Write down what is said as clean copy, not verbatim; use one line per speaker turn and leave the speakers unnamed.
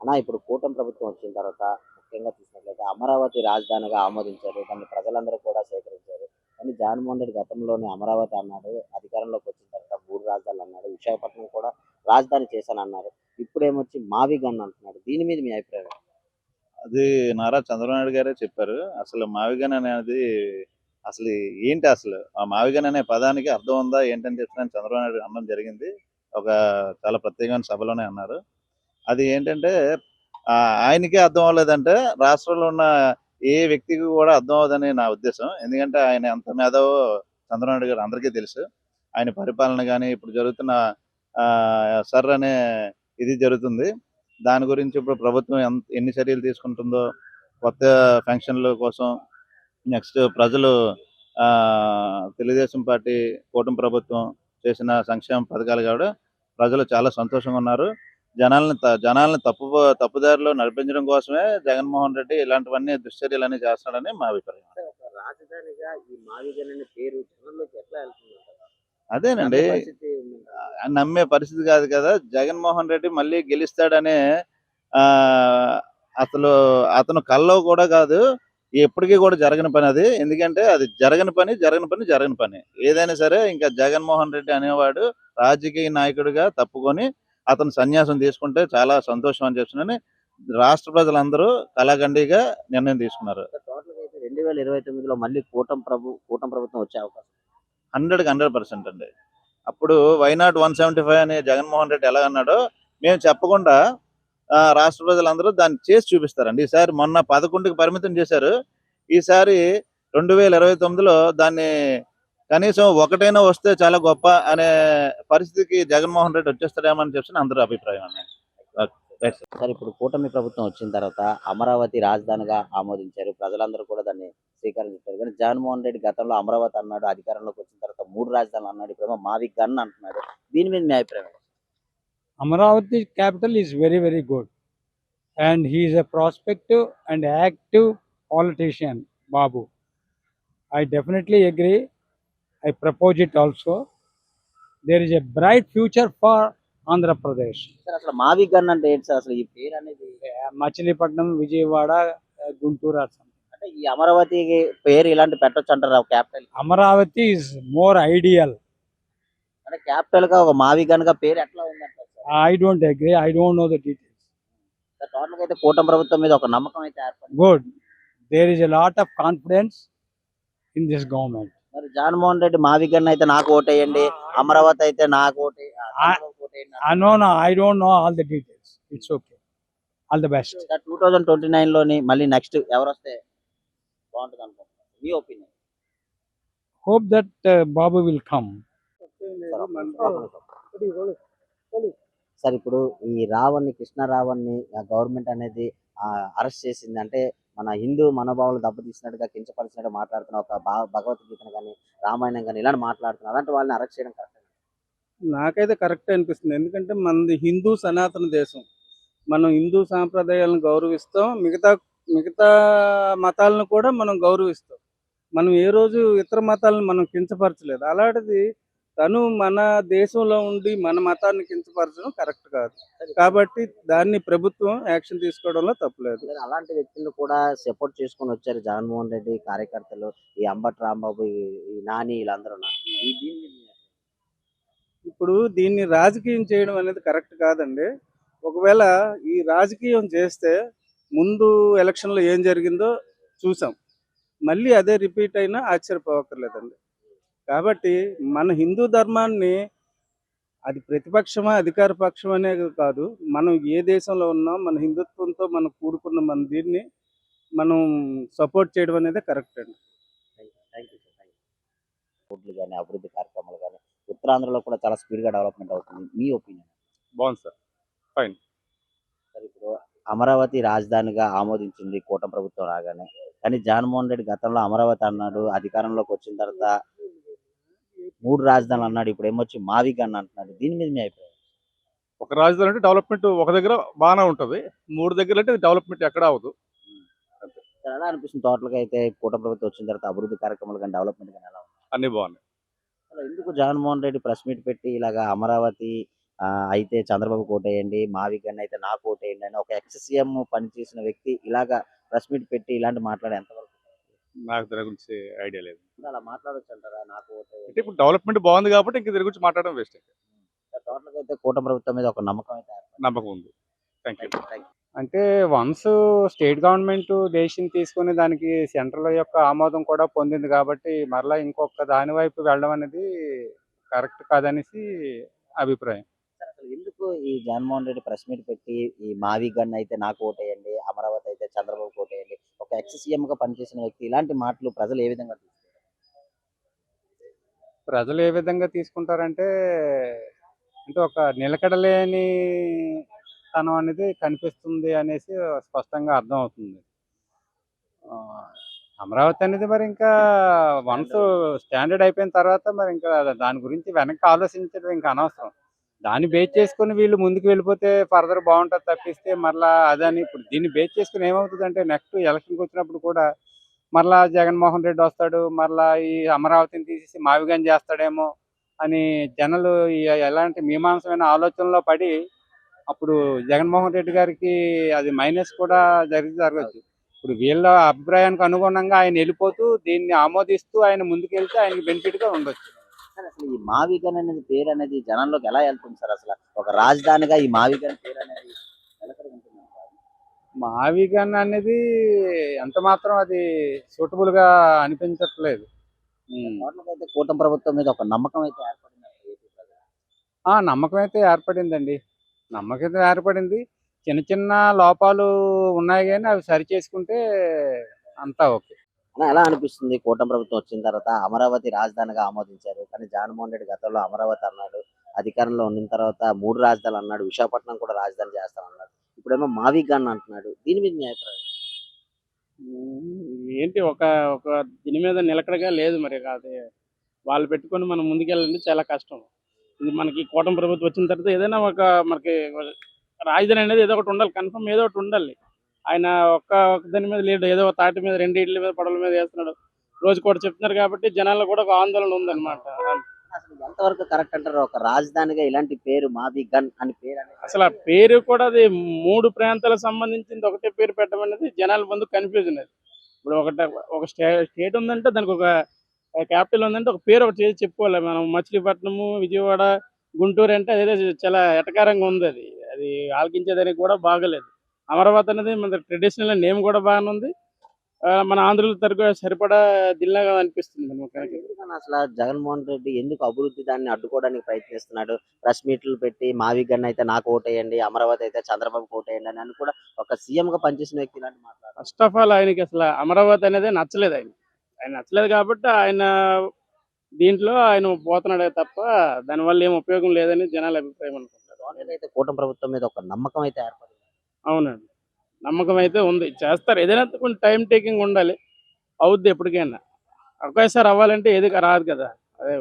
అన్నా ఇప్పుడు కూటమి ప్రభుత్వం వచ్చిన తర్వాత ముఖ్యంగా చూసినట్లయితే అమరావతి రాజధానిగా ఆమోదించారు. దాన్ని ప్రజలందరూ కూడా సేకరించారు. కానీ జగన్మోహన్ రెడ్డి గతంలోనే అమరావతి అన్నాడు. అధికారంలోకి వచ్చిన తర్వాత 3 రాజధానులు అన్నాడు. విశాఖపట్నం కూడా రాజధాని చేశానన్నారు. ఇప్పుడేమొచ్చి మావి గన్ అంటున్నాడు. దీని మీద మీ అభిప్రాయం ఏంటి?
అది నారా చంద్రబాబు నాయుడు గారే చెప్పారు. అసలు మావిగన్ అనేది అసలు ఏంటి అసలు? ఆ మావిగన్ అనే పదానికి అర్థం ఉందా ఏంటని చెప్పి చంద్రబాబు నాయుడు అనడం జరిగింది. ఒక చాలా ప్రత్యేకమైన సభలోనే అన్నారు. అది ఏంటంటే ఆయనకే అర్థం అవ్వలేదంటే రాష్ట్రంలో ఉన్న ఏ వ్యక్తికి కూడా అర్థం అవ్వదని నా ఉద్దేశం. ఎందుకంటే ఆయన ఎంత మేధావో చంద్రబాబు నాయుడు గారు అందరికీ తెలుసు. ఆయన పరిపాలన గాని, ఇప్పుడు జరుగుతున్న సర్ అనే ఇది జరుగుతుంది. దాని గురించి ఇప్పుడు ప్రభుత్వం ఎన్ని చర్యలు తీసుకుంటుందో, కొత్త పెన్షన్ల కోసం నెక్స్ట్ ప్రజలు తెలుగుదేశం పార్టీ కూటమి ప్రభుత్వం చేసిన సంక్షేమ పథకాలు కూడా ప్రజలు చాలా సంతోషంగా ఉన్నారు. జనాల్ని తప్పుదారిలో నడిపించడం కోసమే జగన్మోహన్ రెడ్డి ఇలాంటివన్నీ దుశ్చర్యలన్నీ చేస్తున్నాడని మా అభిప్రాయం.
అంటే ఒక రాజధానిగా ఈ మావి గన్ అనే పేరు జనంలోకి ఎట్లా వెళ్తుందంటారు?
అదేనండి.
నమ్మే పరిస్థితి ఉందంటారా?
నమ్మే పరిస్థితి కాదు కదా! జగన్మోహన్ రెడ్డి మళ్ళీ గెలుస్తాడనే అసలు అతను కల్లో కూడా కాదు. ఎప్పటికి కూడా జరగని పని అది. ఎందుకంటే అది జరగని పని. ఏదైనా సరే ఇంకా జగన్మోహన్ రెడ్డి అనేవాడు రాజకీయ నాయకుడిగా తప్పుకొని అతను సన్యాసం తీసుకుంటే చాలా సంతోషం అని చెప్పి రాష్ట్ర ప్రజలందరూ కళాఖండిగా నిర్ణయం తీసుకున్నారు.
టోటల్‌గా అయితే 2029లో మళ్ళీ కూటమి ప్రభుత్వం వచ్చే అవకాశం
100కి 100% అండి. అప్పుడు వైనాట్ 175 అని జగన్మోహన్ రెడ్డి ఎలా అన్నాడో మేము చెప్పకుండా రాష్ట్ర ప్రజలందరూ దాన్ని చేసి చూపిస్తారండి. ఈసారి మొన్న 11కి పరిమితం చేశారు. ఈసారి 2029లో దాన్ని కనీసం ఒకటైనా వస్తే చాలా గొప్ప అనే పరిస్థితికి జగన్మోహన్ రెడ్డి వచ్చేస్తాడేమో అని చెప్పి అందరి అభిప్రాయం అండి.
సార్ ఇప్పుడు కూటమి ప్రభుత్వం వచ్చిన తర్వాత అమరావతి రాజధానిగా ఆమోదించారు. ప్రజలందరూ కూడా దాన్ని స్వీకరించారు. కానీ జగన్మోహన్ రెడ్డి గతంలో అమరావతి అన్నాడు. అధికారంలోకి వచ్చిన తర్వాత 3 రాజధానులు అన్నాడు. ఇప్పుడేమో మావి గన్ అంటున్నాడు. దీని మీద మీ అభిప్రాయం ఏంటి?
Amaravati capital is very, very good. And he is a prospective and active politician, Babu. I definitely agree. I propose it also. There is a bright future for Andhra Pradesh.
Sir అసలు మావి gun అంటే ఏంటి sir? అసలు ఈ పేరు అనేది
Machilipatnam, Vijayawada, Guntur or something.
అంటే ఈ అమరావతికి పేరు ఇలాంటి పెట్టొచ్చు అంటారు capital.
Amaravati is more ideal.
అంటే క్యాపిటల్ గా ఒక మావి గన్ గా పేరు ఎట్లా ఉందంటారు sir?
I don't agree. I don't know the details.
Total గా అయితే కూటమి ప్రభుత్వం మీద ఒక నమ్మకం అయితే ఏర్పడింది.
Good. There is a lot of confidence in this government.
మరి జగన్మోహన్ రెడ్డి మావి గన్ అయితే నాకు ఓటేయండి, అమరావతి అయితే నాకు ఓటేయండి.
No, I don't know all the details. It's okay. All the best.
2029లోని మళ్ళీ నెక్స్ట్ ఎవరు వస్తే బాగుంటుంది అనుకుంటున్నారు? మీ opinion.
Hope that Babu will come.
Sir ఇప్పుడు ఈ కృష్ణ రావణ్ని గవర్నమెంట్ అనేది అరెస్ట్ చేసింది. అంటే మన హిందూ మనోభావాలు దెబ్బతీసినట్టుగా కించపరిచినట్టు మాట్లాడుతున్న ఒక భగవద్గీతను కానీ రామాయణం కానీ ఇలాంటి మాట్లాడుతున్నారు. అలాంటి వాళ్ళని అరెస్ట్ చేయడం కరెక్ట్?
నాకైతే కరెక్ట్ అనిపిస్తుంది. ఎందుకంటే మనది హిందూ సనాతన దేశం. మనం హిందూ సాంప్రదాయాలను గౌరవిస్తాం. మిగతా మతాలను కూడా మనం గౌరవిస్తాం. మనం ఏ రోజు ఇతర మతాలను మనం కించపరచలేదు. అలాంటిది తను మన దేశంలో ఉండి మన మతాన్ని కించపరచడం కరెక్ట్ కాదు. కాబట్టి దాన్ని ప్రభుత్వం యాక్షన్ తీసుకోవడంలో తప్పులేదు.
అలాంటి వ్యక్తులను కూడా సపోర్ట్ చేసుకొని వచ్చారు జగన్మోహన్ రెడ్డి కార్యకర్తలు, ఈ అంబటి రాంబాబు, ఈ నాని, వీళ్ళందరూ.
ఇప్పుడు దీన్ని రాజకీయం చేయడం అనేది కరెక్ట్ కాదండి. ఒకవేళ ఈ రాజకీయం చేస్తే ముందు ఎలక్షన్లో ఏం జరిగిందో చూసాం. మళ్ళీ అదే రిపీట్ అయినా ఆశ్చర్యపోవక్కర్లేదండి. కాబట్టి మన హిందూ ధర్మాన్ని అది ప్రతిపక్షమా అధికార పక్షం అనేది కాదు, మనం ఏ దేశంలో ఉన్నాం మన హిందుత్వంతో మనం కూడుకున్న మన దీన్ని మనం సపోర్ట్ చేయడం అనేది కరెక్ట్ అండి.
రోడ్లు కానీ అభివృద్ధి కార్యక్రమాలు కానీ ఉత్తరాంధ్రలో కూడా చాలా స్పీడ్గా డెవలప్మెంట్ అవుతుంది. మీ ఒపీనియన్?
బాగుంది సార్, ఫైన్.
సార్ ఇప్పుడు అమరావతి రాజధానిగా ఆమోదించింది కూటమి ప్రభుత్వం రాగానే. కానీ జగన్మోహన్ రెడ్డి గతంలో అమరావతి అన్నాడు, అధికారంలోకి వచ్చిన తర్వాత 3 రాజధానులు అన్నాడు. ఇప్పుడు ఏమొచ్చి మావి గన్ అంటున్నాడు. దీని మీద మీ అభిప్రాయం?
ఒక రాజధాని అంటే డెవలప్మెంట్ ఒక దగ్గర బాగానే ఉంటుంది, 3 దగ్గర అంటే డెవలప్మెంట్ ఎక్కడ అవ్వదు.
సార్ ఎలా అనిపిస్తుంది టోటల్గా అయితే కూటమి ప్రభుత్వం వచ్చిన తర్వాత అభివృద్ధి కార్యక్రమాలు కానీ డెవలప్మెంట్ కానీ ఎలా ఉంది?
అన్ని బాగున్నాయి.
అసలు ఎందుకు జగన్మోహన్ రెడ్డి ప్రెస్ మీట్ పెట్టి ఇలాగా అమరావతి అయితే చంద్రబాబు ఓటేయండి, మావి గన్ అయితే నాకు ఓటేయండి అని ఒక ఎక్స్ సీఎం పనిచేసిన వ్యక్తి ఇలాగా ప్రెస్ మీట్ పెట్టి ఇలాంటి మాట్లాడే ఎంతవరకు
నాకు దాని గురించి ఐడియా లేదు.
అలా మాట్లాడొచ్చు అంటారా? నాకు
అంటే
ఓటేయండి.
ఇప్పుడు డెవలప్మెంట్ బాగుంది కాబట్టి ఇంక దీని గురించి మాట్లాడడం వేస్ట్.
టోటల్‌గా అయితే కూటమి ప్రభుత్వం మీద ఒక నమ్మకం అయితే ఏర్పడింది.
నమ్మకం ఉంది. Thank you.
Thank you.
అంటే వన్స్ స్టేట్ గవర్నమెంట్ డెసిషన్ తీసుకొని దానికి సెంట్రల్ యొక్క ఆమోదం కూడా పొందింది కాబట్టి మరలా ఇంకొక దాని వైపు వెళ్ళడం అనేది కరెక్ట్ కాదనేసి అభిప్రాయం.
సార్ అసలు ఎందుకు ఈ జగన్మోహన్ రెడ్డి ప్రెస్ మీట్ పెట్టి ఈ మావి గన్ అయితే నాకు ఓటేయండి, అమరావతి అయితే చంద్రబాబుకి ఓటేయండి, ఒక ఎక్స్ సీఎంగా పనిచేసిన వ్యక్తి ఇలాంటి మాటలు ప్రజలు ఏ విధంగా తీసుకుంటారు?
ప్రజలు ఏ విధంగా తీసుకుంటారంటే అంటే ఒక నిలకడలేని తనం అనేది కనిపిస్తుంది అనేసి స్పష్టంగా అర్థమవుతుంది. ఆ, అమరావతి అనేది మరి ఇంకా వన్స్ స్టాండర్డ్ అయిపోయిన తర్వాత మరి ఇంకా దాని గురించి వెనక్కి ఆలోచించడం ఇంకా అనవసరం. దాన్ని బేస్ చేసుకుని వీళ్ళు ముందుకు వెళ్ళిపోతే ఫర్దర్ బాగుంటుంది తప్పిస్తే మరలా అదని ఇప్పుడు దీన్ని బేస్ చేసుకుని ఏమవుతుందంటే నెక్స్ట్ ఎలక్షన్కి వచ్చినప్పుడు కూడా మరలా జగన్మోహన్ రెడ్డి వస్తాడు, మరలా ఈ అమరావతిని తీసేసి మావిగాని చేస్తాడేమో అని జనాలు ఎలాంటి మీమాంసమైన ఆలోచనలో పడి అప్పుడు జగన్మోహన్ రెడ్డి గారికి అది మైనస్ కూడా జరగచ్చు. ఇప్పుడు వీళ్ళ అభిప్రాయానికి అనుగుణంగా ఆయన వెళ్ళిపోతూ దీన్ని ఆమోదిస్తూ ఆయన ముందుకెళ్తే ఆయనకి బెనిఫిట్గా ఉండొచ్చు.
సార్ అసలు ఈ మావి గన్ అనేది పేరు అనేది జనాల్లోకి ఎలా వెళ్తుంది సార్? అసలు ఒక రాజధానిగా ఈ మావి గన్ పేరు అనేది నిలకడ ఉంటుందంటారా?
మావిగన్ అనేది ఎంత మాత్రం అది సూటబుల్గా అనిపించట్లేదు.
టోటల్‌గా అయితే కూటమి ప్రభుత్వం మీద ఒక నమ్మకం అయితే ఏర్పడింది ఏపీ ప్రజలు.
నమ్మకం అయితే ఏర్పడిందండి. నమ్మకం అయితే ఏర్పడింది. చిన్న చిన్న లోపాలు ఉన్నాయి కానీ అవి సరి చేసుకుంటే అంతా ఓకే.
అలా ఎలా అనిపిస్తుంది కూటమి ప్రభుత్వం వచ్చిన తర్వాత అమరావతి రాజధానిగా ఆమోదించారు. కానీ జగన్మోహన్ రెడ్డి గతంలో అమరావతి అన్నాడు. అధికారంలో ఉన్న తర్వాత 3 రాజధానులు అన్నాడు. విశాఖపట్నం కూడా రాజధాని చేస్తానన్నాడు. ఇప్పుడేమో మావి గన్ అంటున్నాడు. దీని మీద మీ అభిప్రాయం?
ఏంటి ఒక ఒక దీని మీద నిలకడగా లేదు మరి అది వాళ్ళు పెట్టుకొని మనం ముందుకెళ్ళాలంటే చాలా కష్టం. ఇది మనకి కూటమి ప్రభుత్వం వచ్చిన తర్వాత ఏదైనా మనకి రాజధాని అనేది ఏదో ఒకటి ఉండాలి, కన్ఫర్మ్ ఏదో ఒకటి ఉండాలి. ఆయన ఒక దాని మీద లేడు, ఏదో ఒక తాటి మీద 2 ఇళ్ళ మీద పడవల మీద వేస్తున్నాడు. రోజు కూడా చెప్తున్నారు కాబట్టి జనాల్లో కూడా ఒక ఆందోళన ఉందన్నమాట.
అసలు ఎంతవరకు కరెక్ట్ అంటారు? ఒక రాజధానిగా ఇలాంటి పేరు మావి గన్ అని పేరు అనేది
అసలు ఆ పేరు కూడా అది 3 ప్రాంతాలకు సంబంధించింది ఒకటే పేరు పెట్టడం అనేది జనాల ముందు కన్ఫ్యూజన్. అది ఇప్పుడు ఒక స్టేట్ ఉందంటే దానికి ఒక క్యాపిటల్ ఉందంటే ఒక పేరు ఒకటి చేసి చెప్పుకోవాలి. మనం మచిలీపట్నము, విజయవాడ, గుంటూరు అంటే అదేదో చాలా ఎటకారంగా ఉంది. అది అది ఆలకించేదానికి కూడా బాగలేదు. అమరావతి అనేది మన ట్రెడిషనల్ నేమ్ కూడా బాగానే ఉంది. మన ఆంధ్రుల తరగ సరిపడా దిల్లాగా అనిపిస్తుంది మన ముఖానికి.
ఎందుకని అసలు జగన్మోహన్ రెడ్డి ఎందుకు అభివృద్ధి దాన్ని అడ్డుకోవడానికి ప్రయత్నిస్తున్నాడు? ప్రెస్ మీట్లు పెట్టి మావి గన్ అయితే నాకు ఓటేయండి, అమరావతి అయితే చంద్రబాబు ఓటేయండి అని కూడా ఒక సీఎం గా పనిచేసిన వ్యక్తి ఇలాంటి మాట్లాడారు.
ఫస్ట్ ఆఫ్ ఆల్ ఆయనకి అసలు అమరావతి అనేది నచ్చలేదు. ఆయన నచ్చలేదు కాబట్టి ఆయన దీంట్లో ఆయన పోతున్నాడే తప్ప దానివల్ల ఏం ఉపయోగం లేదని జనాల అభిప్రాయం అనుకుంటారు.
టోటల్‌గా అయితే కూటమి ప్రభుత్వం మీద ఒక నమ్మకం అయితే ఏర్పడింది.
అవునండి, నమ్మకం అయితే ఉంది, చేస్తారు. ఏదైనా కొంచెం టైం టేకింగ్ ఉండాలి, అవుద్ది ఎప్పటికైనా. ఒకేసారి అవ్వాలంటే ఏది రాదు కదా. అదే